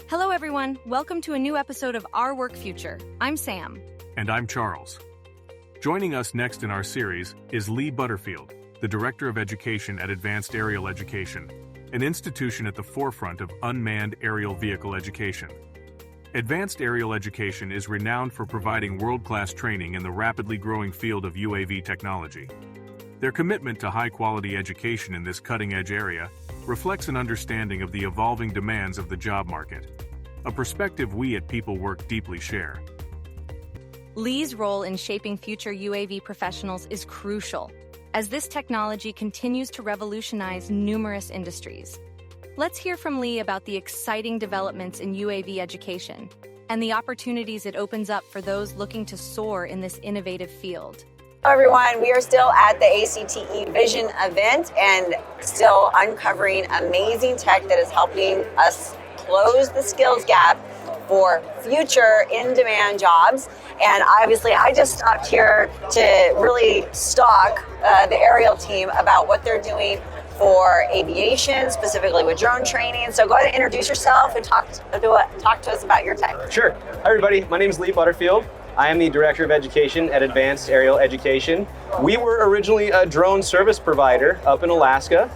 Hello, everyone. Welcome to a new episode of Our Work Future. I'm Sam. And I'm Charles. Joining us next in our series is Lee Butterfield, the Director of Education at Advanced Aerial Education, an institution at the forefront of unmanned aerial vehicle education. Advanced Aerial Education is renowned for providing world-class training in the rapidly growing field of UAV technology. Their commitment to high-quality education in this cutting-edge area reflects an understanding of the evolving demands of the job market, a perspective we at People Work deeply share. Lee's role in shaping future UAV professionals is crucial, as this technology continues to revolutionize numerous industries. Let's hear from Lee about the exciting developments in UAV education and the opportunities it opens up for those looking to soar in this innovative field. Hello everyone, we are still at the ACTE Vision event and still uncovering amazing tech that is helping us close the skills gap for future in-demand jobs. And obviously I just stopped here to really stalk the aerial team about what they're doing for aviation, specifically with drone training. So go ahead and introduce yourself and talk to us about your tech. Sure. Hi everybody, my name is Lee Butterfield. I am the Director of Education at Advanced Aerial Education. We were originally a drone service provider up in Alaska.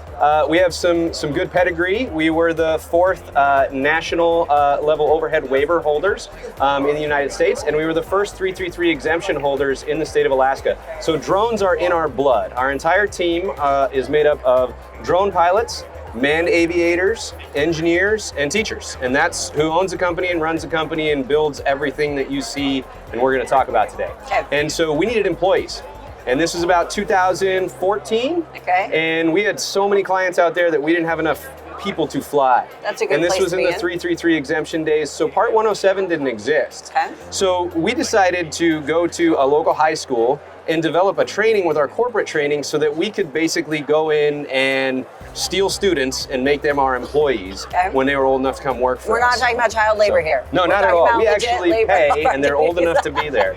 We have some good pedigree. We were the 4th national level overhead waiver holders in the United States, and we were the first 333 exemption holders in the state of Alaska. So drones are in our blood. Our entire team is made up of drone pilots, manned aviators, engineers, and teachers. And that's who owns the company and runs the company and builds everything that you see and we're going to talk about today. Okay. And so we needed employees. And this was about 2014. Okay. And we had so many clients out there that we didn't have enough people to fly. That's a good And this place was to in be the 333 exemption days, so Part 107 didn't exist. Okay. So we decided to go to a local high school and develop a training with our corporate training so that we could basically go in and steal students and make them our employees when they were old enough to come work for us. We're not talking about child labor here. No, We're not at talking all. about We legit actually labor. pay and they're old enough to be there.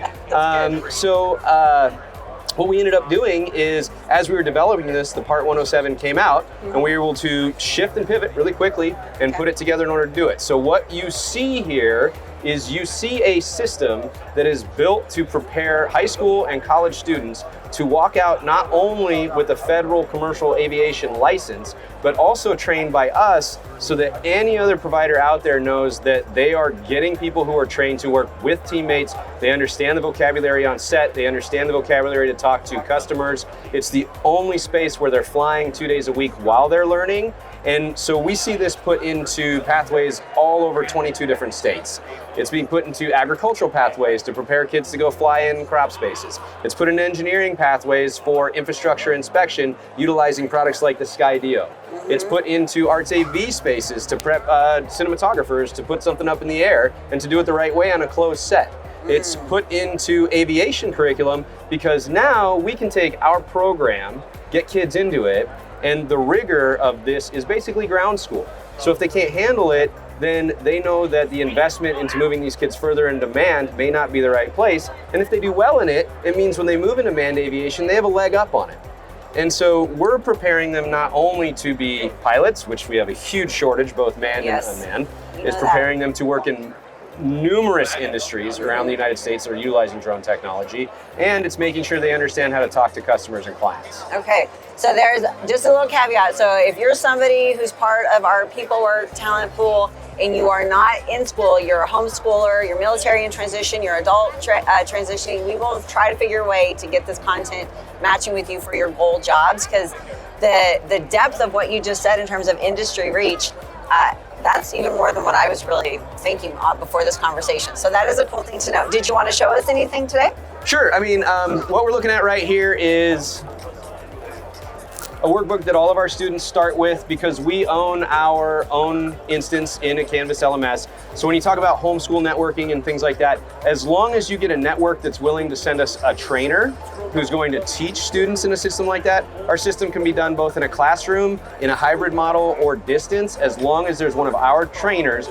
What we ended up doing is, as we were developing this, the Part 107 came out, and we were able to shift and pivot really quickly and put it together in order to do it. So what you see here is you see a system that is built to prepare high school and college students to walk out not only with a federal commercial aviation license, but also trained by us so that any other provider out there knows that they are getting people who are trained to work with teammates. They understand the vocabulary on set. They understand the vocabulary to talk to customers. It's the only space where they're flying 2 days a week while they're learning. And so we see this put into pathways all over 22 different states. It's being put into agricultural pathways to prepare kids to go fly in crop spaces. It's put in engineering pathways for infrastructure inspection, utilizing products like the Skydio. It's put into arts AV spaces to prep cinematographers to put something up in the air and to do it the right way on a closed set. It's put into aviation curriculum because now we can take our program, get kids into it, and the rigor of this is basically ground school. So if they can't handle it, then they know that the investment into moving these kids further in demand may not be the right place. And if they do well in it, it means when they move into manned aviation, they have a leg up on it. And so we're preparing them not only to be pilots, which we have a huge shortage, both manned and unmanned, is preparing them to work in numerous industries around the United States that are utilizing drone technology, and it's making sure they understand how to talk to customers and clients. Okay, so there's just a little caveat. So if you're somebody who's part of our People Work talent pool and you are not in school, you're a homeschooler, you're military in transition, you're adult transitioning, we will try to figure a way to get this content matching with you for your goal jobs, because the depth of what you just said in terms of industry reach, that's even more than what I was really thinking of before this conversation. So that is a cool thing to know. Did you want to show us anything today? Sure. I mean, what we're looking at right here is a workbook that all of our students start with because we own our own instance in a Canvas LMS. So when you talk about homeschool networking and things like that, as long as you get a network that's willing to send us a trainer who's going to teach students in a system like that, our system can be done both in a classroom, in a hybrid model, or distance, as long as there's one of our trainers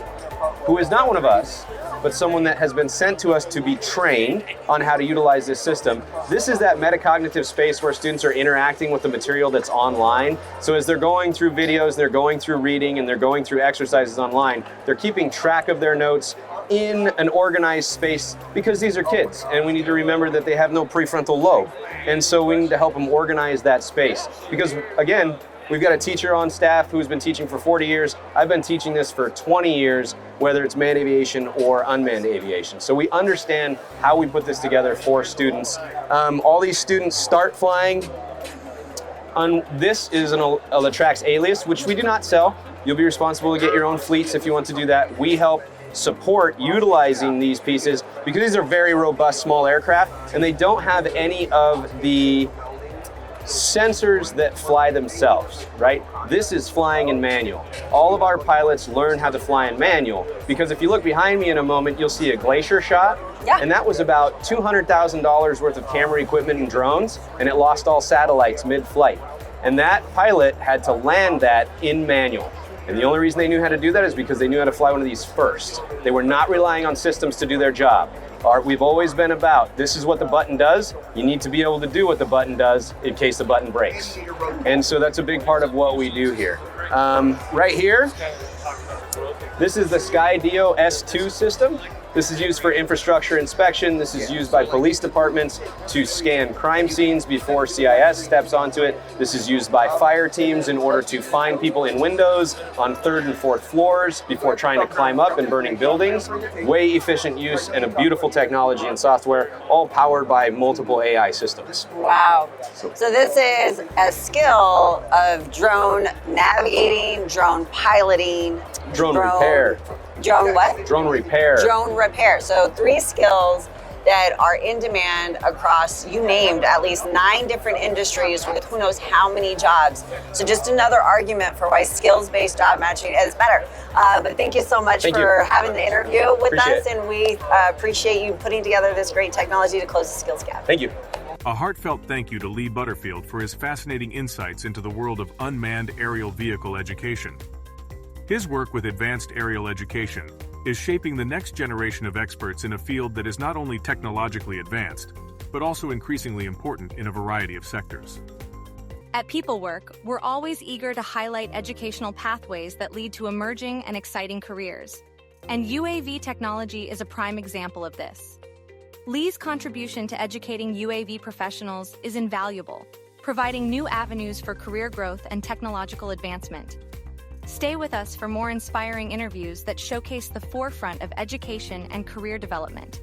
who is not one of us, but someone that has been sent to us to be trained on how to utilize this system. This is that metacognitive space where students are interacting with the material that's online. So as they're going through videos, they're going through reading, and they're going through exercises online, they're keeping track of their notes in an organized space, because these are kids, and we need to remember that they have no prefrontal lobe. And so we need to help them organize that space. Because again, we've got a teacher on staff who's been teaching for 40 years. I've been teaching this for 20 years, whether it's manned aviation or unmanned aviation. So we understand how we put this together for students. All these students start flying. This is an Latrax Alias, which we do not sell. You'll be responsible to get your own fleets if you want to do that. We help support utilizing these pieces because these are very robust small aircraft, and they don't have any of the sensors that fly themselves, right? This is flying in manual. All of our pilots learn how to fly in manual, because if you look behind me in a moment, you'll see a Glacier shot. Yeah. And that was about $200,000 worth of camera equipment and drones, and it lost all satellites mid-flight. And that pilot had to land that in manual. And the only reason they knew how to do that is because they knew how to fly one of these first. They were not relying on systems to do their job. We've always been about, this is what the button does. You need to be able to do what the button does in case the button breaks. And so that's a big part of what we do here. Right here, this is the Skydio S2 system. This is used for infrastructure inspection. This is used by police departments to scan crime scenes before CIS steps onto it. This is used by fire teams in order to find people in windows on 3rd and 4th floors before trying to climb up and burning buildings. Way efficient use and a beautiful technology and software, all powered by multiple AI systems. Wow. So this is a skill of drone navigating, drone piloting, drone repair. Drone what? Drone repair. Drone repair. So 3 skills that are in demand across, you named at least 9 different industries with who knows how many jobs. So just another argument for why skills-based job matching is better. But thank you so much for having the interview with us, and we appreciate you putting together this great technology to close the skills gap. Thank you. A heartfelt thank you to Lee Butterfield for his fascinating insights into the world of unmanned aerial vehicle education. His work with advanced aerial education is shaping the next generation of experts in a field that is not only technologically advanced, but also increasingly important in a variety of sectors. At PeopleWork, we're always eager to highlight educational pathways that lead to emerging and exciting careers. And UAV technology is a prime example of this. Lee's contribution to educating UAV professionals is invaluable, providing new avenues for career growth and technological advancement. Stay with us for more inspiring interviews that showcase the forefront of education and career development.